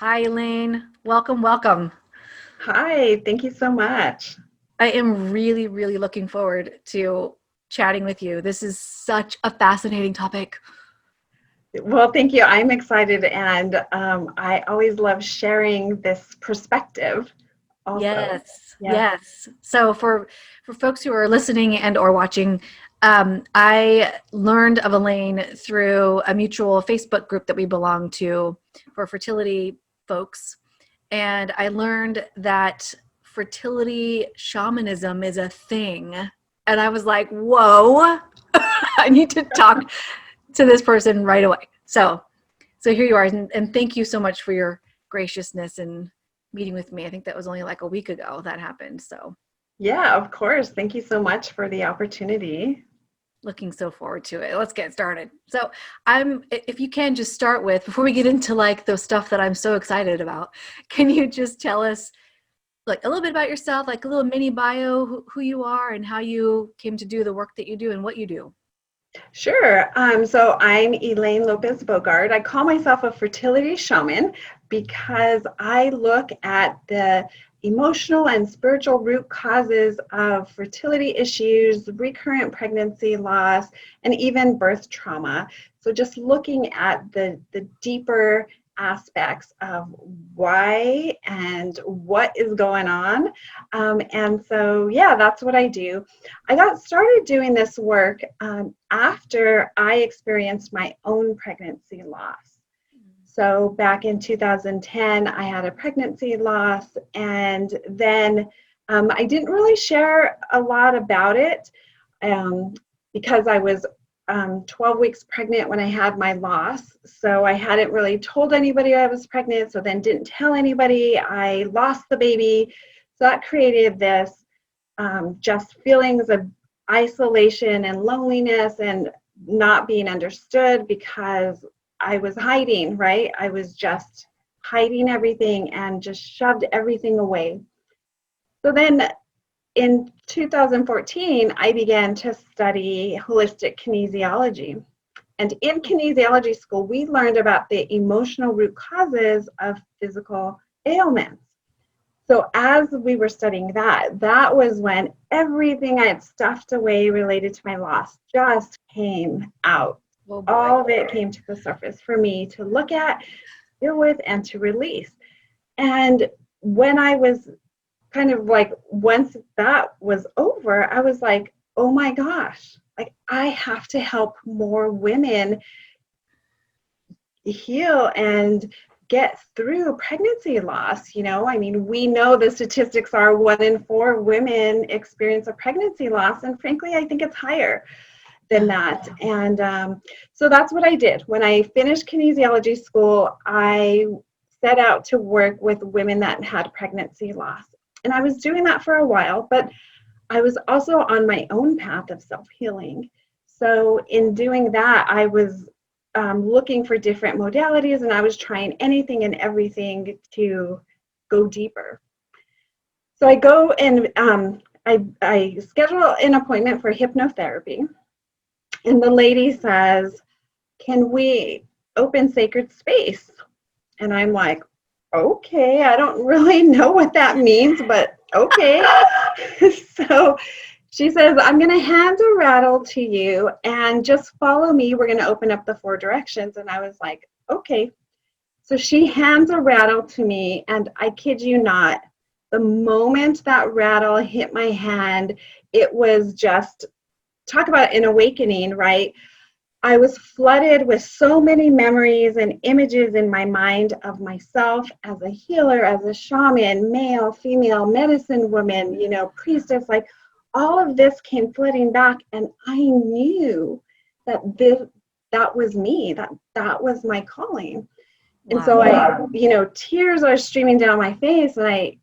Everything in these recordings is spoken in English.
Hi, Elaine. Welcome, welcome. Hi, thank you so much. I am really, really looking forward to chatting with you. This is such a fascinating topic. Well, thank you. I'm excited, and I always love sharing this perspective also. Yes, Yeah. yes. So for folks who are listening and or watching, I learned of Elaine through a mutual Facebook group that we belong to for fertility folks. And I learned that fertility shamanism is a thing. And I was like, whoa, I need to talk to this person right away. So here you are. And thank you so much for your graciousness and meeting with me. I think that was only like a week ago that happened. So Yeah, of course. Thank you so much for the opportunity. looking so forward to it. Let's get started. So if you can just start with, before we get into like the stuff that I'm so excited about, can you just tell us like a little bit about yourself, like a little mini bio, who you are and how you came to do the work that you do and what you do? Sure. So I'm Elaine Lopez Bogard. I call myself a fertility shaman because I look at the emotional and spiritual root causes of fertility issues, recurrent pregnancy loss, and even birth trauma. So just looking at the deeper aspects of why and what is going on. And so, that's what I do. I got started doing this work after I experienced my own pregnancy loss. So back in 2010, I had a pregnancy loss, and then I didn't really share a lot about it um, because I was 12 weeks pregnant when I had my loss. So I hadn't really told anybody I was pregnant, so then didn't tell anybody. I lost the baby. So that created this just feelings of isolation and loneliness and not being understood because I was hiding, right? I was just hiding everything and just shoved everything away. So then in 2014, I began to study holistic kinesiology. And in kinesiology school, we learned about the emotional root causes of physical ailments. So as we were studying that, that was when everything I had stuffed away related to my loss just came out. Oh boy. All of it came to the surface for me to look at, deal with, and to release. And when I was kind of like, once that was over, I was like, oh my gosh, like I have to help more women heal and get through pregnancy loss. I mean, we know the statistics are 1 in 4 women experience a pregnancy loss, and frankly, I think it's higher than that. And so that's what I did. When I finished kinesiology school, I set out to work with women that had pregnancy loss. And I was doing that for a while, but I was also on my own path of self-healing. So in doing that, I was looking for different modalities, and I was trying anything and everything to go deeper. So I go and I schedule an appointment for hypnotherapy, and the lady says, "Can we open sacred space?" And I'm like, "Okay, I don't really know what that means, but okay." So she says, "I'm going to hand a rattle to you and just follow me. We're going to open up the 4 directions." And I was like, okay. So she hands a rattle to me, and I kid you not, the moment that rattle hit my hand, it was just, talk about an awakening, right? I was flooded with so many memories and images in my mind of myself as a healer, as a shaman, male, female, medicine woman, priestess, like all of this came flooding back, and I knew that that was me, that was my calling. And so Wow. tears are streaming down my face, and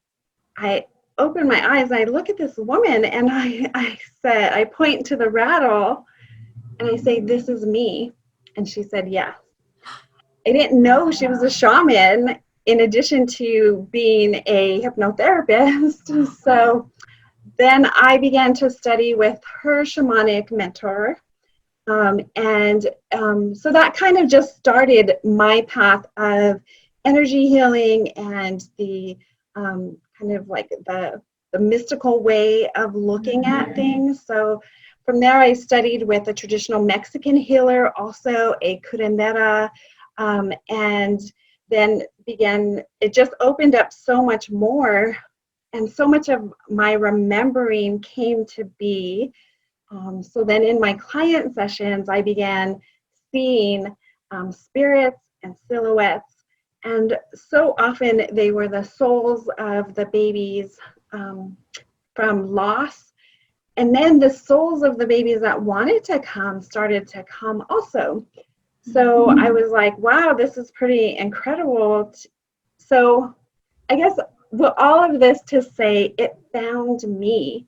I open my eyes and I look at this woman, and I point to the rattle and I say, "This is me." And she said, "Yes." I didn't know she was a shaman in addition to being a hypnotherapist. So then I began to study with her shamanic mentor. So that kind of just started my path of energy healing and the kind of like the mystical way of looking at things. So from there, I studied with a traditional Mexican healer, also a curandera, and then it just opened up so much more, and so much of my remembering came to be. So then in my client sessions, I began seeing spirits and silhouettes, and so often they were the souls of the babies from loss. And then the souls of the babies that wanted to come started to come also. So I was like, wow, this is pretty incredible. So I guess all of this to say it found me,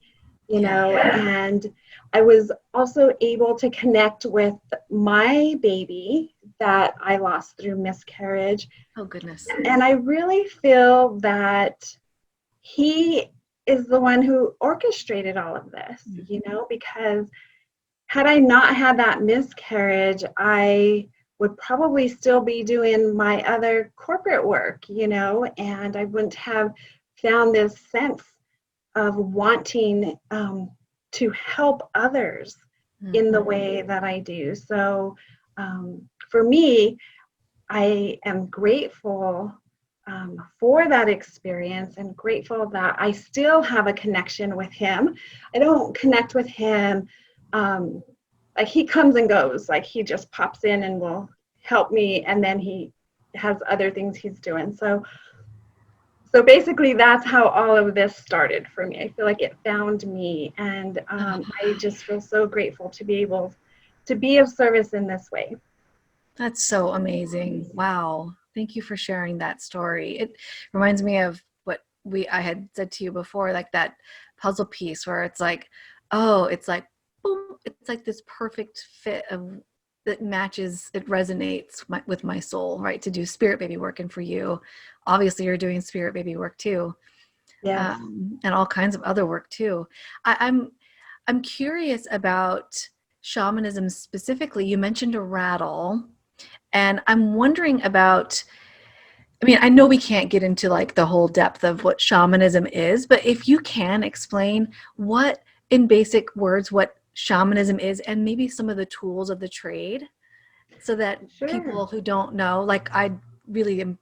you know, and I was also able to connect with my baby that I lost through miscarriage. Oh, goodness. And I really feel that he is the one who orchestrated all of this, you know, because had I not had that miscarriage, I would probably still be doing my other corporate work, you know, and I wouldn't have found this sense of wanting to help others in the way that I do. So for me, I am grateful for that experience, and grateful that I still have a connection with him. I don't connect with him like he comes and goes, like he just pops in and will help me, and then he has other things he's doing. So basically that's how all of this started for me. I feel like it found me, and I just feel so grateful to be able to be of service in this way. That's so amazing. Wow. Thank you for sharing that story. It reminds me of what I had said to you before, like that puzzle piece where it's like, oh, it's like, boom, it's like this perfect fit of that matches, it resonates with my soul, right? To do spirit baby work. And for you, obviously you're doing spirit baby work too. Yes. And all kinds of other work too. I'm curious about shamanism specifically. You mentioned a rattle. And I'm wondering about, I mean, I know we can't get into like the whole depth of what shamanism is, but if you can explain what, in basic words, what shamanism is, and maybe some of the tools of the trade, so that people who don't know, like I really am,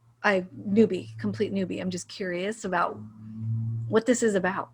complete newbie. I'm just curious about what this is about.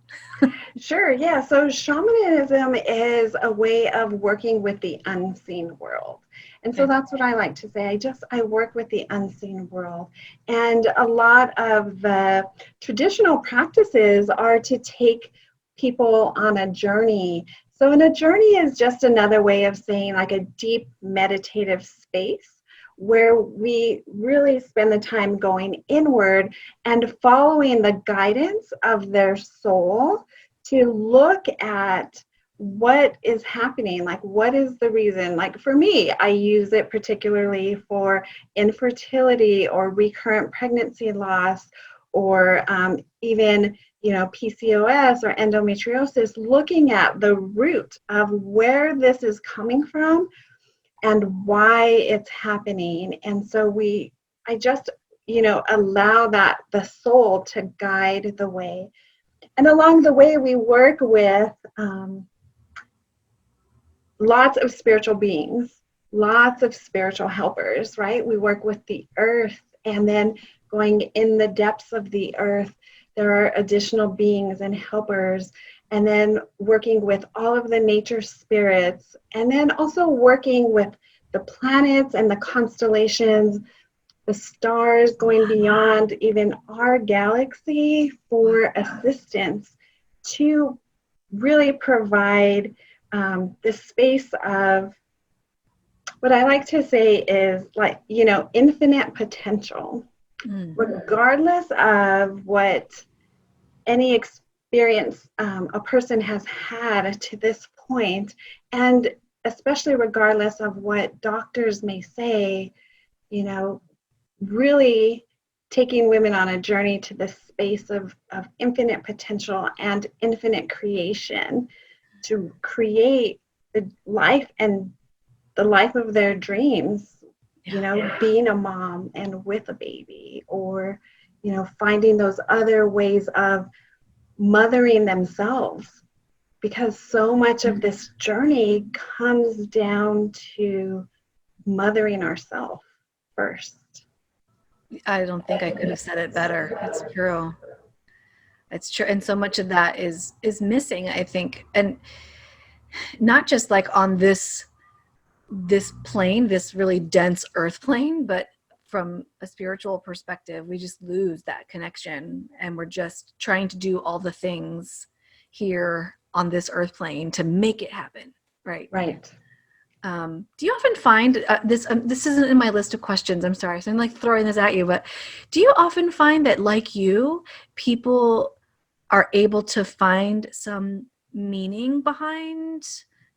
Sure, yeah. So shamanism is a way of working with the unseen world. And so that's what I like to say. I work with the unseen world. And a lot of the traditional practices are to take people on a journey. So a journey is just another way of saying like a deep meditative space where we really spend the time going inward and following the guidance of their soul to look at what is happening, like what is the reason. Like for me, I use it particularly for infertility or recurrent pregnancy loss, or even PCOS or endometriosis, looking at the root of where this is coming from and why it's happening. And so I just allow that the soul to guide the way. And along the way, we work with lots of spiritual beings, lots of spiritual helpers, right? We work with the earth, and then going in the depths of the earth, there are additional beings and helpers, and then working with all of the nature spirits, and then also working with the planets and the constellations, the stars, going beyond even our galaxy for assistance to really provide this space of what I like to say is like, infinite potential, regardless of what any experience a person has had to this point, and especially regardless of what doctors may say, really taking women on a journey to this space of infinite potential and infinite creation to create the life and the life of their dreams you know, being a mom and with a baby, or, you know, finding those other ways of mothering themselves, because so much of this journey comes down to mothering ourselves first. I don't think I could have said it better. It's true. It's true. And so much of that is missing, I think. And not just like on this plane, this really dense earth plane, but from a spiritual perspective, we just lose that connection, and we're just trying to do all the things here on this earth plane to make it happen. Right. Right. Do you often find this isn't in my list of questions, I'm sorry, so I'm like throwing this at you, but do you often find that, like you, people are able to find some meaning behind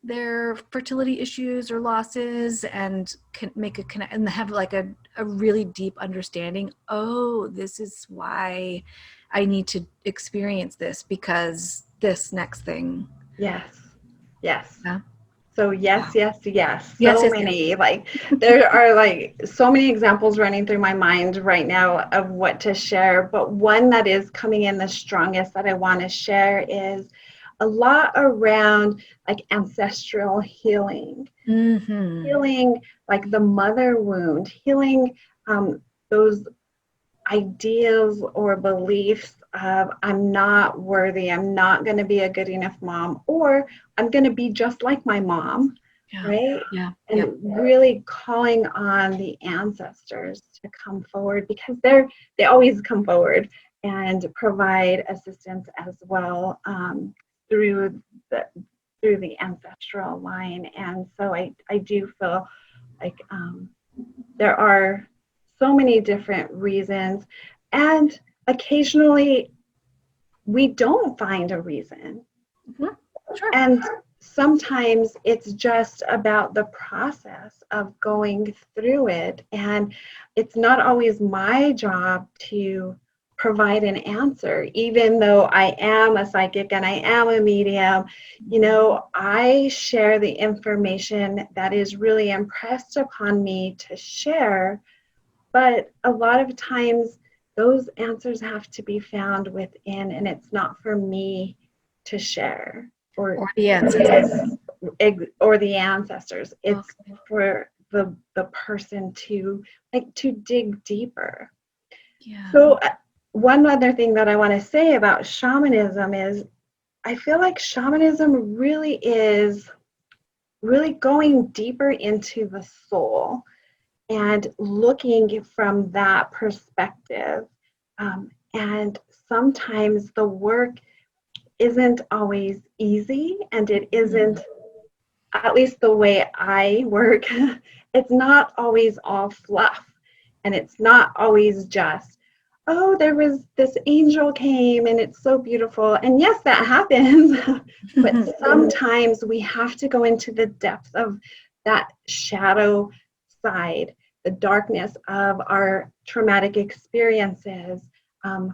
their fertility issues or losses, and can make a connect and have like a really deep understanding? Oh, this is why I need to experience this, because this next thing. Yes. Yes. Yeah. So yes, yes, yes. Yes, So yes, many, yes. like there are like so many examples running through my mind right now of what to share. But one that is coming in the strongest that I want to share is a lot around like ancestral healing, healing like the mother wound, healing those ideas or beliefs of I'm not worthy, I'm not going to be a good enough mom, or I'm going to be just like my mom, right? Yeah. And really calling on the ancestors to come forward, because they always come forward and provide assistance as well through the ancestral line. And so I do feel like there are so many different reasons, and occasionally we don't find a reason. Sure. And sometimes it's just about the process of going through it, and it's not always my job to provide an answer, even though I am a psychic and I am a medium. You know, I share the information that is really impressed upon me to share. But a lot of times those answers have to be found within, and it's not for me to share Or the ancestors. or the ancestors. It's for the person to dig deeper. Yeah. So one other thing that I want to say about shamanism is I feel like shamanism really is really going deeper into the soul and looking from that perspective. And sometimes the work isn't always easy, and it isn't, at least the way I work, it's not always all fluff. And it's not always just, oh, there was this angel came and it's so beautiful. And yes, that happens. But sometimes we have to go into the depths of that shadow side, the darkness of our traumatic experiences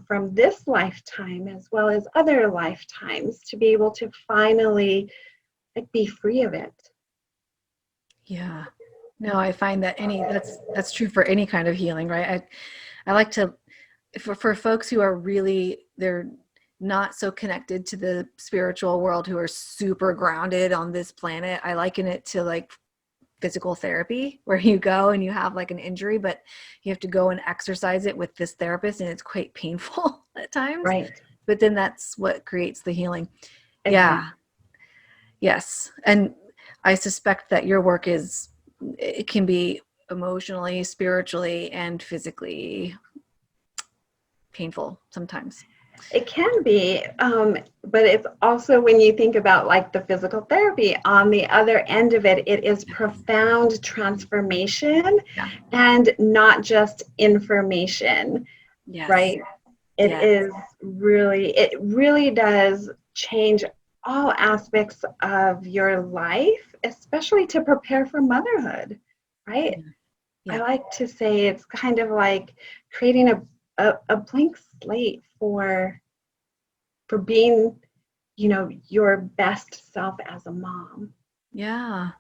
from this lifetime as well as other lifetimes, to be able to finally be free of it. Yeah. No, I find that that's true for any kind of healing, right? I like to, for folks who are really, they're not so connected to the spiritual world, who are super grounded on this planet, I liken it to like physical therapy, where you go and you have like an injury, but you have to go and exercise it with this therapist, and it's quite painful at times. Right. But then that's what creates the healing. Exactly. Yeah. Yes. And I suspect that your work it can be emotionally, spiritually, and physically painful sometimes. It can be, but it's also, when you think about like the physical therapy, on the other end of it, it is profound transformation and not just information, right? It really does change all aspects of your life, especially to prepare for motherhood, right? I like to say it's kind of like creating a blank slate for being, you know, your best self as a mom. Yeah.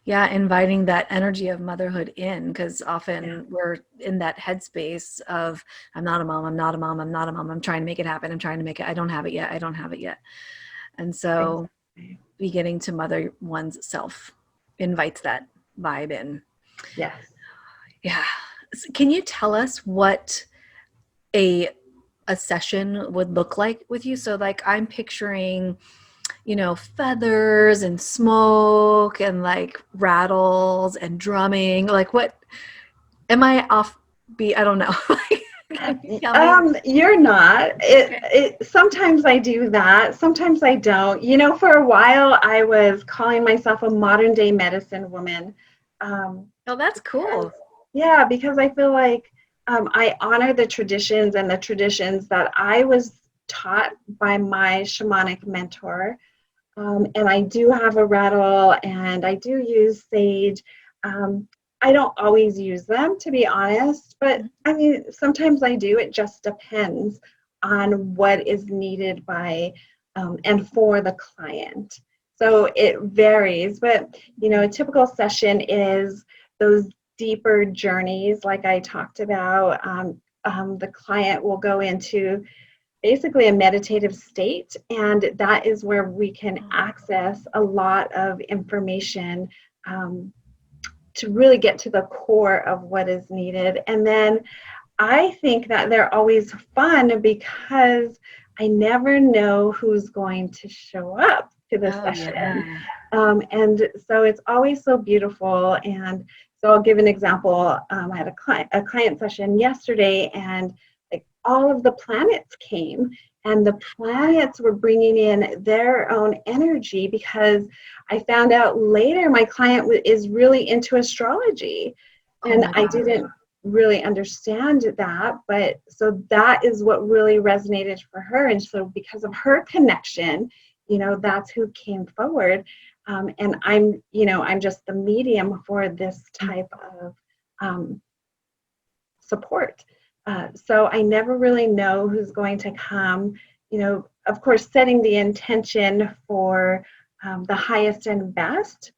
Yeah, inviting that energy of motherhood in, because often we're in that headspace of, I'm not a mom, I'm not a mom, I'm not a mom, I'm trying to make it happen, I'm trying to make it, I don't have it yet, I don't have it yet. And so Exactly. beginning to mother one's self invites that vibe in. Yes. Yeah. Can you tell us what a session would look like with you? So like I'm picturing, feathers and smoke and like rattles and drumming. Like what am I off beat? I don't know. Can you tell me? You're not. Okay. Sometimes I do that. Sometimes I don't. For a while I was calling myself a modern day medicine woman. Oh, that's Because, cool. yeah, because I feel like I honor the traditions and the traditions that I was taught by my shamanic mentor. And I do have a rattle and I do use sage. Um, I don't always use them, to be honest, but I mean, sometimes I do. It just depends on what is needed by and for the client. So it varies, but a typical session is those deeper journeys, like I talked about. The client will go into basically a meditative state, and that is where we can access a lot of information to really get to the core of what is needed. And then I think that they're always fun because I never know who's going to show up to the Oh, session. yeah. And so it's always so beautiful. And so I'll give an example. I had a client session yesterday, and like all of the planets came, and the planets were bringing in their own energy, because I found out later my client is really into astrology, Oh and my I God. didn't really understand that, but so that is what really resonated for her. And so because of her connection, that's who came forward. And I'm just the medium for this type of support. So I never really know who's going to come. Of course, setting the intention for the highest and best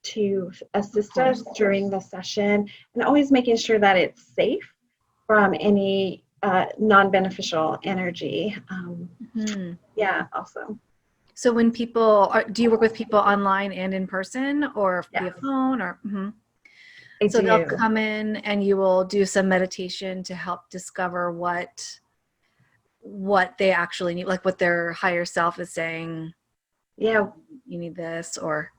to assist us during the session, and always making sure that it's safe from any non-beneficial energy. Yeah, also. So when people do you work with people online and in person or Yeah, via phone or? I So they'll do. come in and you will do some meditation to help discover what they actually need, like what their higher self is saying, Yeah, you need this or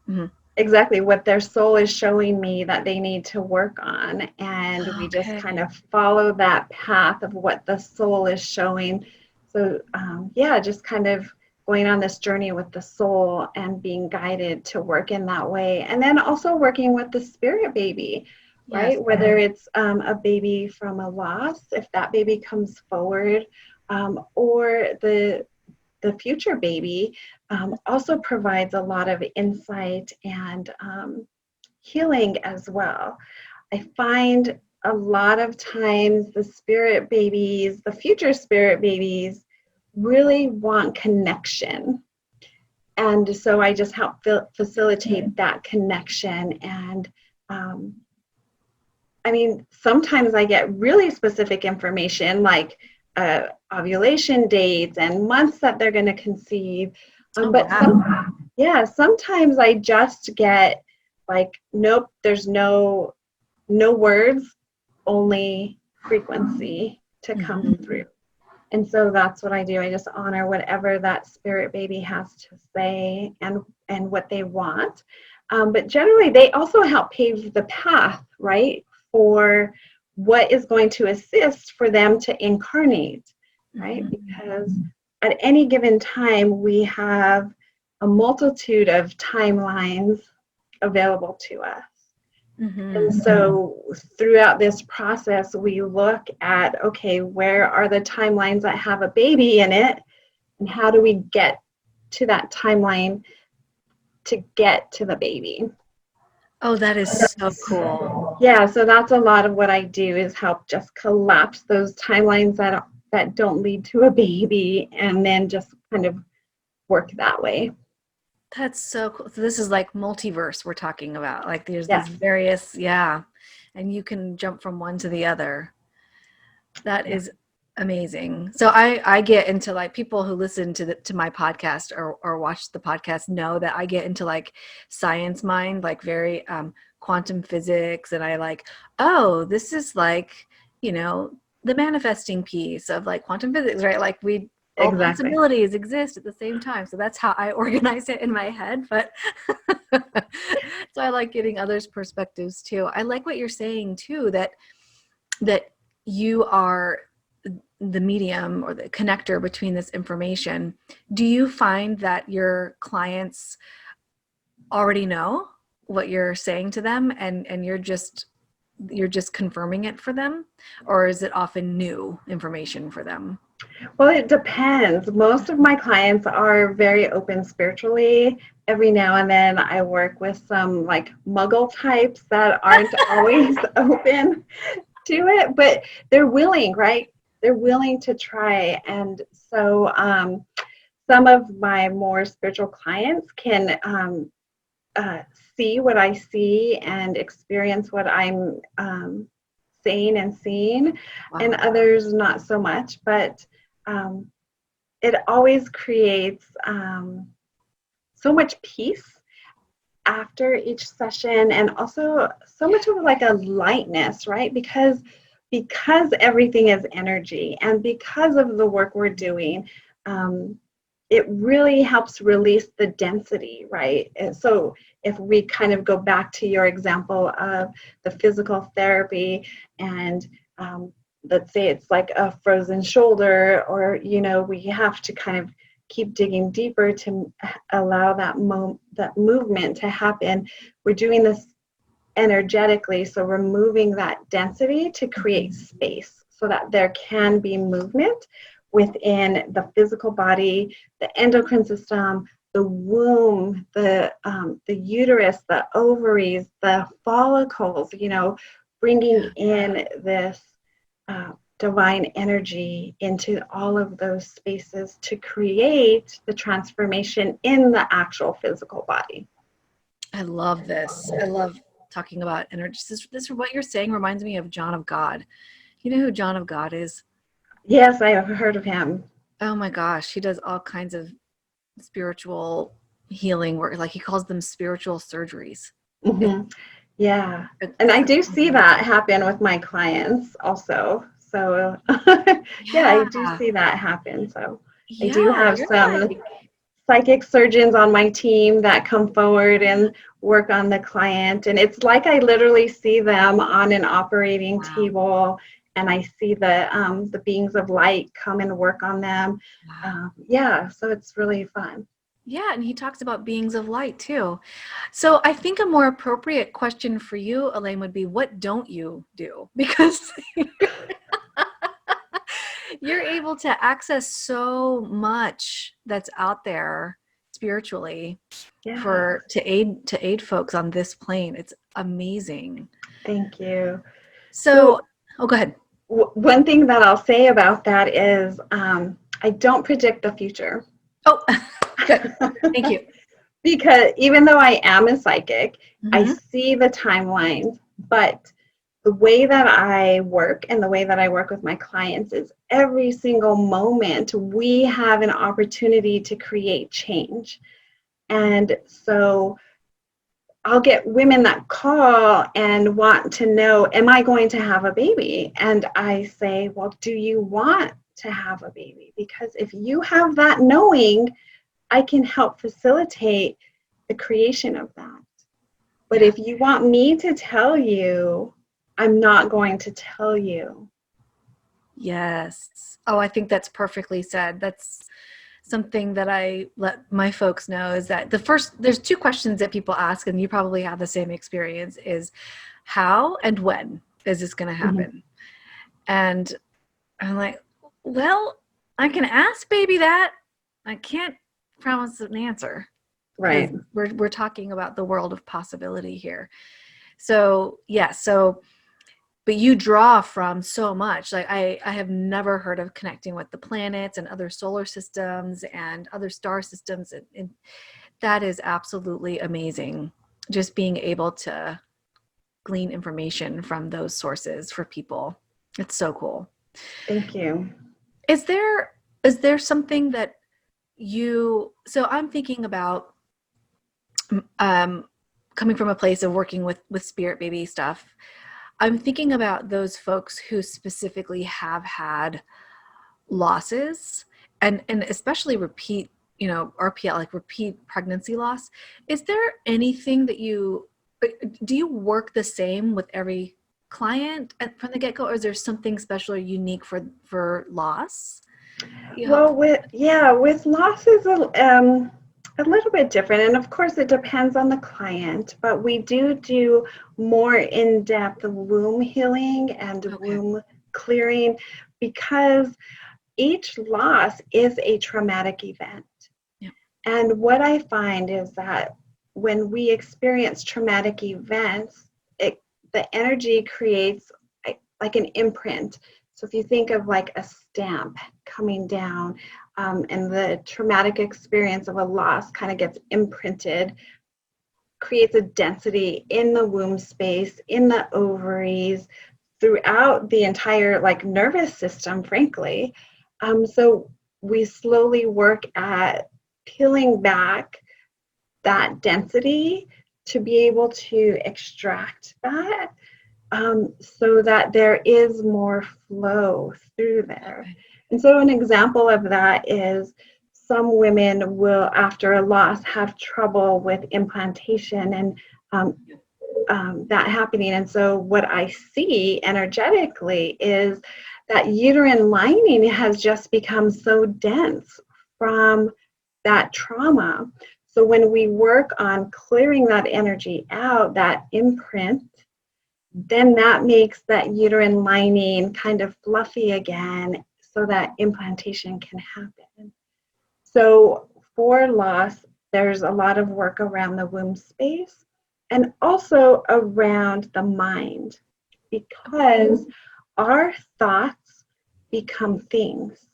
exactly what their soul is showing me that they need to work on. And we just kind okay. of follow that path of what the soul is showing. So, yeah, just kind of going on this journey with the soul and being guided to work in that way. And then also working with the spirit baby, Yes. right? Whether it's a baby from a loss, if that baby comes forward, or the future baby, also provides a lot of insight and healing as well. I find a lot of times the spirit babies, the future spirit babies, really want connection. And so I just help facilitate that connection. And I mean, sometimes I get really specific information like ovulation dates and months that they're going to conceive. Oh, But wow. sometimes I just get like, nope, there's no words, only frequency to come through. And so that's what I do. I just honor whatever that spirit baby has to say and what they want. But generally, they also help pave the path, right, for what is going to assist for them to incarnate, right? Because at any given time, we have a multitude of timelines available to us. And so throughout this process, we look at, okay, where are the timelines that have a baby in it? And how do we get to that timeline to get to the baby? Oh, that is so cool. Yeah, so that's a lot of what I do, is help just collapse those timelines that don't lead to a baby, and then just kind of work that way. That's so cool. So this is like multiverse we're talking about. Like there's Yes. these various, yeah, and you can jump from one to the other. That is amazing. So I get into like people who listen to my podcast or watch the podcast know that I get into like science mind, like very quantum physics, and I like, oh, this is like, you know, the manifesting piece of like quantum physics, right? Like all Exactly. possibilities exist at the same time. So that's how I organize it in my head. But so I like getting others' perspectives too. I like what you're saying too, that you are the medium or the connector between this information. Do you find that your clients already know what you're saying to them and you're just confirming it for them, or is it often new information for them? Well, it depends. Most of my clients are very open spiritually. Every now and then I work with some like muggle types that aren't always open to it, but they're willing, right? They're willing to try. And so some of my more spiritual clients can uh, see what I see and experience what I'm saying and seeing, and Wow. others not so much. But um, it always creates so much peace after each session, and also so much of like a lightness, right? Because everything is energy, and because of the work we're doing, it really helps release the density, right? And so if we kind of go back to your example of the physical therapy, and let's say it's like a frozen shoulder, or we have to kind of keep digging deeper to allow that movement to happen. We're doing this energetically, so removing that density to create space so that there can be movement within the physical body, the endocrine system, the womb, the uterus, the ovaries, the follicles, bringing in this divine energy into all of those spaces to create the transformation in the actual physical body. I love this. I love talking about energy. This what you're saying reminds me of John of God. You know who John of God is? Yes, I have heard of him. Oh my gosh, he does all kinds of spiritual healing work. Like he calls them spiritual surgeries. It's, Mm-hmm. Yeah. And it's I do see amazing. that happen with my clients also. So, yeah, I do Yeah. see that happen. So, I do Yeah. have You're some like, psychic surgeons on my team that come forward and work on the client. And it's like I literally see them on an operating wow. table, and I see the beings of light come and work on them. Wow. Yeah, so it's really fun. Yeah, and he talks about beings of light too. So I think a more appropriate question for you, Elaine, would be what don't you do? Because you're able to access so much that's out there spiritually Yeah, for to aid folks on this plane. It's amazing. thank you. So, So, oh, go ahead. one thing that I'll say about that is I don't predict the future. Oh, good. Thank you. Because even though I am a psychic, I Hmm. see the timelines, but the way that I work and the way that I work with my clients is every single moment we have an opportunity to create change. And so I'll get women that call and want to know, am I going to have a baby? And I say, well, do you want to have a baby? Because if you have that knowing, I can help facilitate the creation of that. But Yeah. if you want me to tell you, I'm not going to tell you. Yes. Oh, I think that's perfectly said. That's something that I let my folks know is that there's two questions that people ask, and you probably have the same experience, is how and when is this going to Mhm. happen? And I'm like, well, I can ask baby that. I can't promise an answer because Right. we're talking about the world of possibility here. So, yeah, but you draw from so much. Like I have never heard of connecting with the planets and other solar systems and other star systems, and That is absolutely amazing. Just being able to glean information from those sources for people. It's so cool. Thank you. Is there something that so I'm thinking about coming from a place of working with spirit baby stuff. I'm thinking about those folks who specifically have had losses and especially repeat, RPL, like repeat pregnancy loss. Is there anything that do you work the same with every client from the get-go, or is there something special or unique for loss? Well, with loss is a little bit different, and of course it depends on the client, but we do more in-depth womb healing and womb clearing, because each loss is a traumatic event. Yeah. And what I find is that when we experience traumatic events, the energy creates like an imprint. So if you think of like a stamp coming down, and the traumatic experience of a loss kind of gets imprinted, creates a density in the womb space, in the ovaries, throughout the entire like nervous system, frankly. So we slowly work at peeling back that density to be able to extract that, so that there is more flow through there. Okay. And so an example of that is some women will, after a loss, have trouble with implantation and that happening. And so what I see energetically is that uterine lining has just become so dense from that trauma. So when we work on clearing that energy out, that imprint, then that makes that uterine lining kind of fluffy again so that implantation can happen. So for loss, there's a lot of work around the womb space and also around the mind, because our thoughts become things.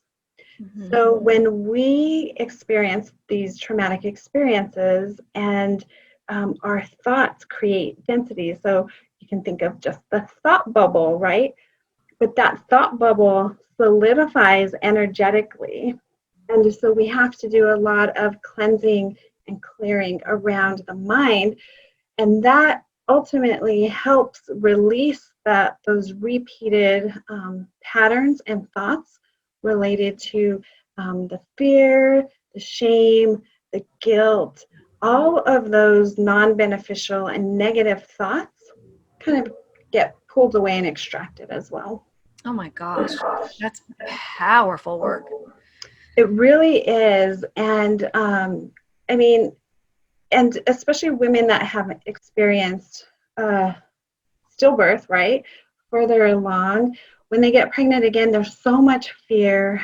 Mm-hmm. So when we experience these traumatic experiences and our thoughts create density. So you can think of just the thought bubble, right? But that thought bubble solidifies energetically. And so we have to do a lot of cleansing and clearing around the mind. And that ultimately helps release those repeated patterns and thoughts related to the fear, the shame, the guilt. All of those non-beneficial and negative thoughts kind of get pulled away and extracted as well. Oh my gosh, that's powerful work. It really is. And I mean, and especially women that have experienced stillbirth, right, further along, when they get pregnant again, there's so much fear.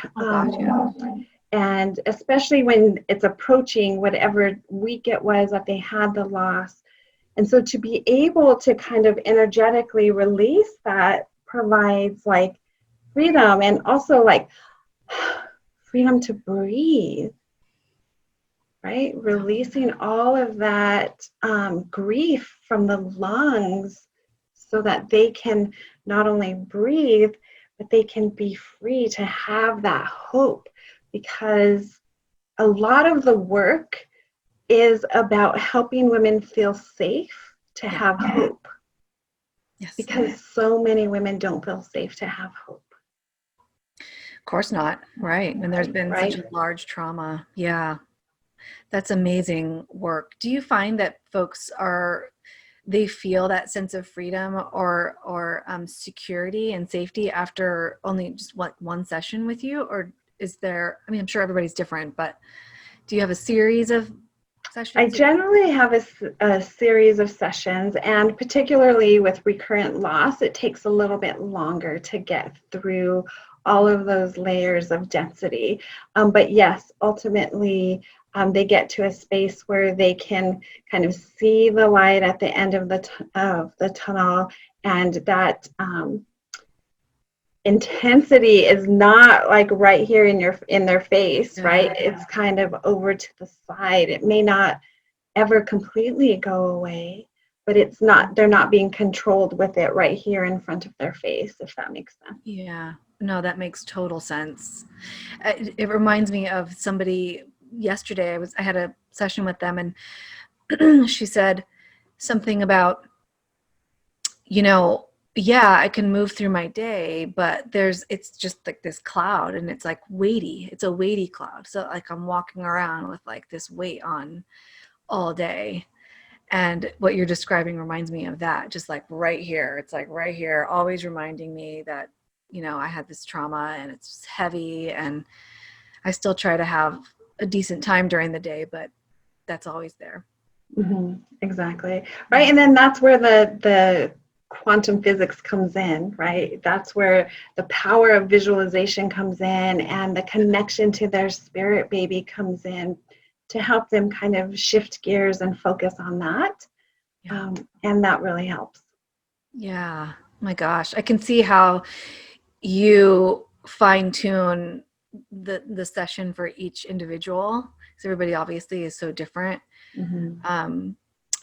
And especially when it's approaching whatever week it was that they had the loss. And so to be able to kind of energetically release that provides like freedom, and also like freedom to breathe, right? Releasing all of that grief from the lungs so that they can not only breathe, but they can be free to have that hope. Because a lot of the work is about helping women feel safe to have hope. Yes. Because so many women don't feel safe to have hope. Of course not, right? And there's been such a large trauma. Yeah, that's amazing work. Do you find that folks they feel that sense of freedom or security and safety after only just one session with you? Or is there, I mean, I'm sure everybody's different, but do you have a series of sessions? I generally have a series of sessions, and particularly with recurrent loss, it takes a little bit longer to get through all of those layers of density. But yes, ultimately, they get to a space where they can kind of see the light at the end of the tunnel, and that intensity is not like right here in their face, right? It's kind of over to the side. It may not ever completely go away, but it's not, they're not being controlled with it right here in front of their face, if that makes sense. Yeah, no, that makes total sense. It reminds me of somebody yesterday. I had a session with them, and she said something about, yeah, I can move through my day, but it's just like this cloud, and it's like weighty. It's a weighty cloud. So like I'm walking around with like this weight on all day. And what you're describing reminds me of that, just like right here. It's like right here, always reminding me that, I had this trauma and it's heavy, and I still try to have a decent time during the day, but that's always there. Mm-hmm. Exactly. Right. And then that's where the quantum physics comes in, right? That's where the power of visualization comes in, and the connection to their spirit baby comes in to help them kind of shift gears and focus on that. Yeah. And that really helps. Yeah. My gosh. I can see how you fine tune the session for each individual, because everybody obviously is so different. Mm-hmm.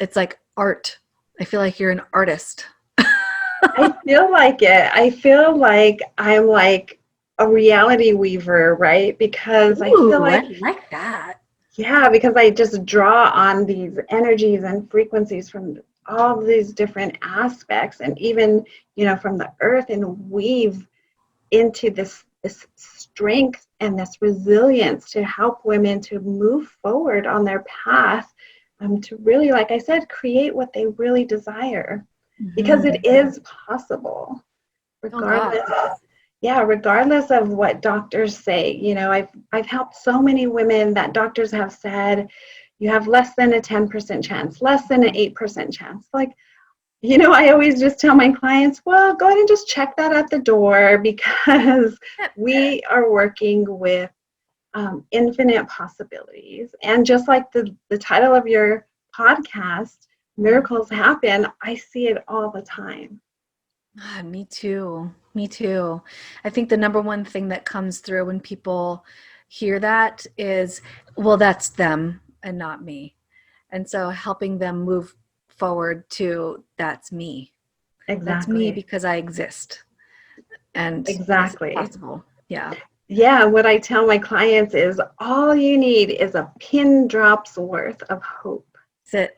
It's like art. I feel like you're an artist. I feel like it. I feel like I'm like a reality weaver, right? Because I feel like, I like that. yeah, because I just draw on these energies and frequencies from all these different aspects, and even, from the earth, and weave into this strength and this resilience to help women to move forward on their path, to really, like I said, create what they really desire. Because it is possible, regardless. Regardless of what doctors say. I've helped so many women that doctors have said, you have less than a 10% chance, less than an 8% chance. Like, I always just tell my clients, well, go ahead and just check that at the door, because we are working with infinite possibilities. And just like the title of your podcast, Miracles Happen, I see it all the time. Me too. Me too. I think the number one thing that comes through when people hear that is, well, that's them and not me. And so helping them move forward to, that's me. Exactly. That's me because I exist. And exactly. it's possible. Yeah. Yeah, what I tell my clients is, all you need is a pin drop's worth of hope. That's it.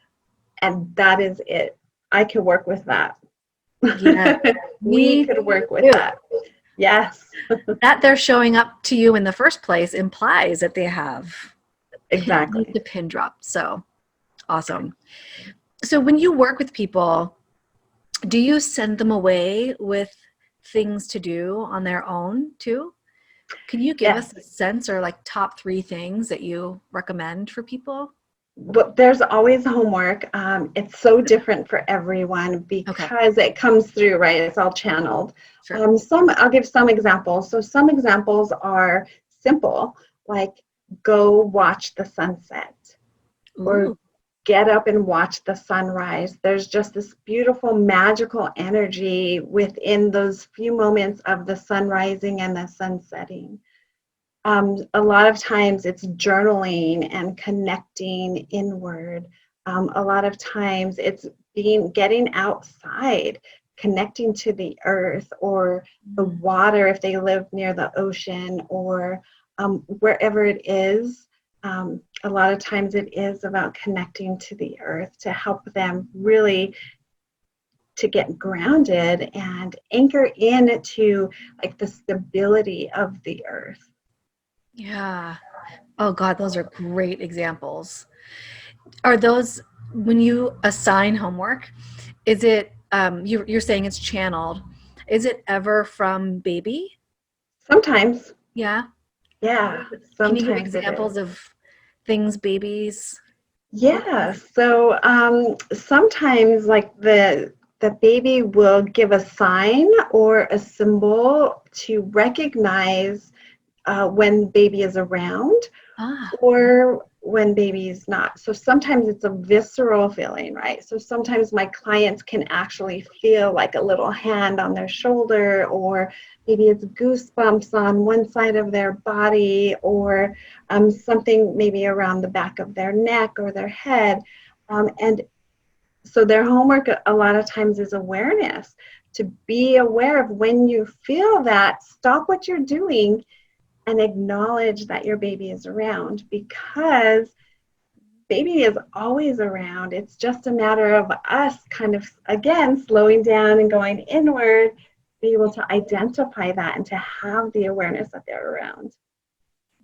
And that is it. I could work with that. Yeah. We could work with that. Yes. That they're showing up to you in the first place implies that they have exactly the pin drop. So awesome. So when you work with people, do you send them away with things to do on their own too? Can you give us a sense, or like top 3 things that you recommend for people? But there's always homework. It's so different for everyone because it comes through, right? It's all channeled. Sure. I'll give some examples. So some examples are simple, like go watch the sunset. Ooh. Or get up and watch the sunrise. There's just this beautiful, magical energy within those few moments of the sun rising and the sun setting. A lot of times it's journaling and connecting inward. A lot of times it's getting outside, connecting to the earth or the water if they live near the ocean, or wherever it is. A lot of times it is about connecting to the earth to help them really to get grounded and anchor into like the stability of the earth. Yeah. Oh God, those are great examples. Are those, when you assign homework, is it, you're saying it's channeled, is it ever from baby? Sometimes. Yeah. Yeah. Can you give examples of things babies? Yeah. So sometimes like the baby will give a sign or a symbol to recognize when baby is around, or when baby's not. So sometimes it's a visceral feeling, right? So sometimes my clients can actually feel like a little hand on their shoulder, or maybe it's goosebumps on one side of their body, or something maybe around the back of their neck or their head. And so their homework a lot of times is awareness, to be aware of when you feel that, stop what you're doing and acknowledge that your baby is around, because baby is always around. It's just a matter of us kind of, again, slowing down and going inward, be able to identify that and to have the awareness that they're around.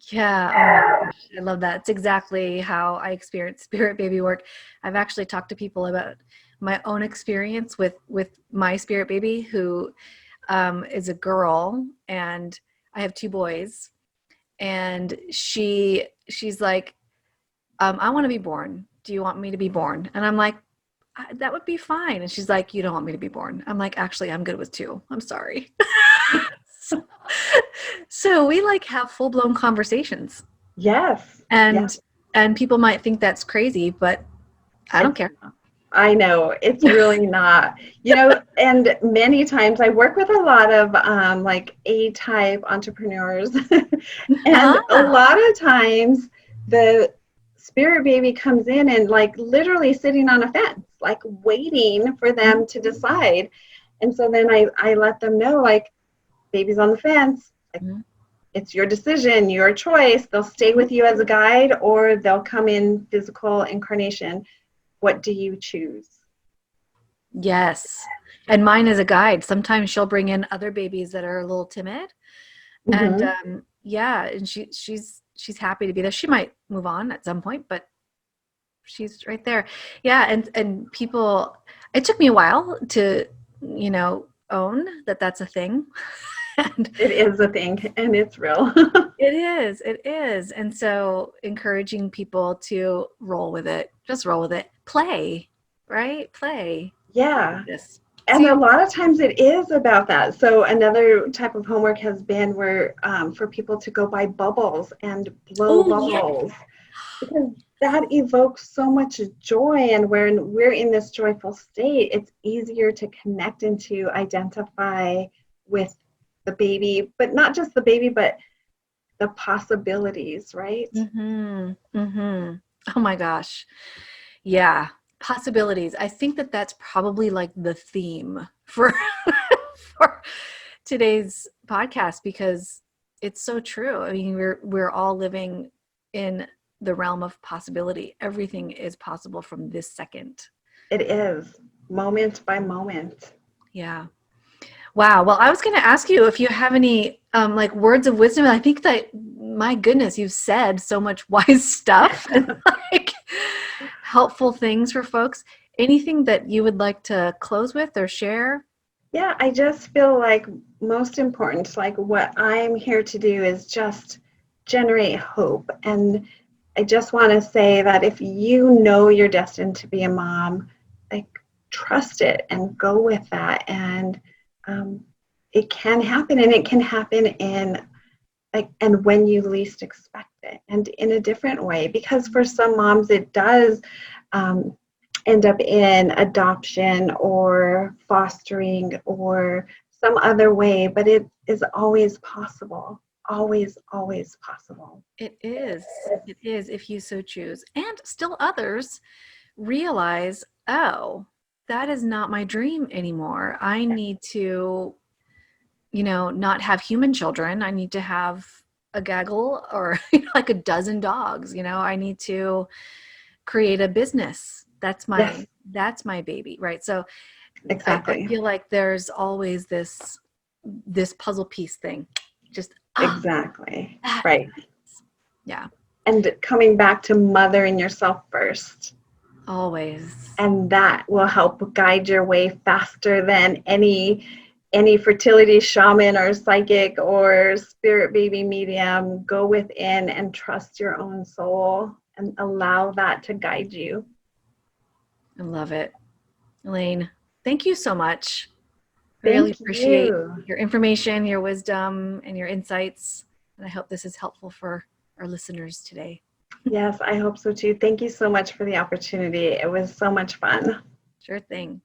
Yeah. Oh my gosh, I love that. It's exactly how I experience spirit baby work. I've actually talked to people about my own experience with my spirit baby, who is a girl, and I have two boys, and she's like, I want to be born. Do you want me to be born? And I'm like, that would be fine. And she's like, you don't want me to be born. I'm like, actually, I'm good with two. I'm sorry. So we like have full-blown conversations, Yes. and people might think that's crazy, but I don't care. I know, it's really not, and many times I work with a lot of like A-type entrepreneurs, and a lot of times the spirit baby comes in and like literally sitting on a fence, like waiting for them to decide. And so then I let them know, like, baby's on the fence, like, it's your decision, your choice. They'll stay with you as a guide, or they'll come in physical incarnation. What do you choose? Yes. And mine is a guide. Sometimes she'll bring in other babies that are a little timid. And and she's happy to be there. She might move on at some point, but she's right there. Yeah. And people, it took me a while to, own that that's a thing. And it is a thing, and it's real. It is. And so encouraging people to roll with it, just roll with it, play, right? Play. Yeah. Yes. And a lot of times it is about that. So another type of homework has been where for people to go buy bubbles and blow bubbles, because that evokes so much joy. And when we're in this joyful state, it's easier to connect and to identify with the baby, but not just the baby, but the possibilities, right? Oh my gosh. Yeah. Possibilities. I think that that's probably like the theme for for today's podcast, because it's so true. I mean, we're all living in the realm of possibility. Everything is possible from this second. It is, moment by moment. Yeah. Wow. Well, I was going to ask you if you have any like words of wisdom. I think that, my goodness, you've said so much wise stuff and like helpful things for folks. Anything that you would like to close with or share? Yeah, I just feel like most important, like what I'm here to do is just generate hope. And I just want to say that if you know you're destined to be a mom, like, trust it and go with that. And it can happen, and it can happen in and when you least expect it, and in a different way, because for some moms it does end up in adoption or fostering or some other way, but it is always possible. Always possible. It is if you so choose. And still others realize, oh, that is not my dream anymore. I need to, not have human children. I need to have a gaggle or like a dozen dogs. I need to create a business. That's my baby, right? So Exactly. I feel like there's always this puzzle piece thing. Just exactly. Right. Yeah. And coming back to mothering yourself first. Always. And that will help guide your way faster than any fertility shaman or psychic or spirit baby medium. Go within and trust your own soul and allow that to guide you. I love it. Elaine, thank you so much. I really appreciate your information, your wisdom, and your insights. And I hope this is helpful for our listeners today. Yes, I hope so too. Thank you so much for the opportunity. It was so much fun. Sure thing.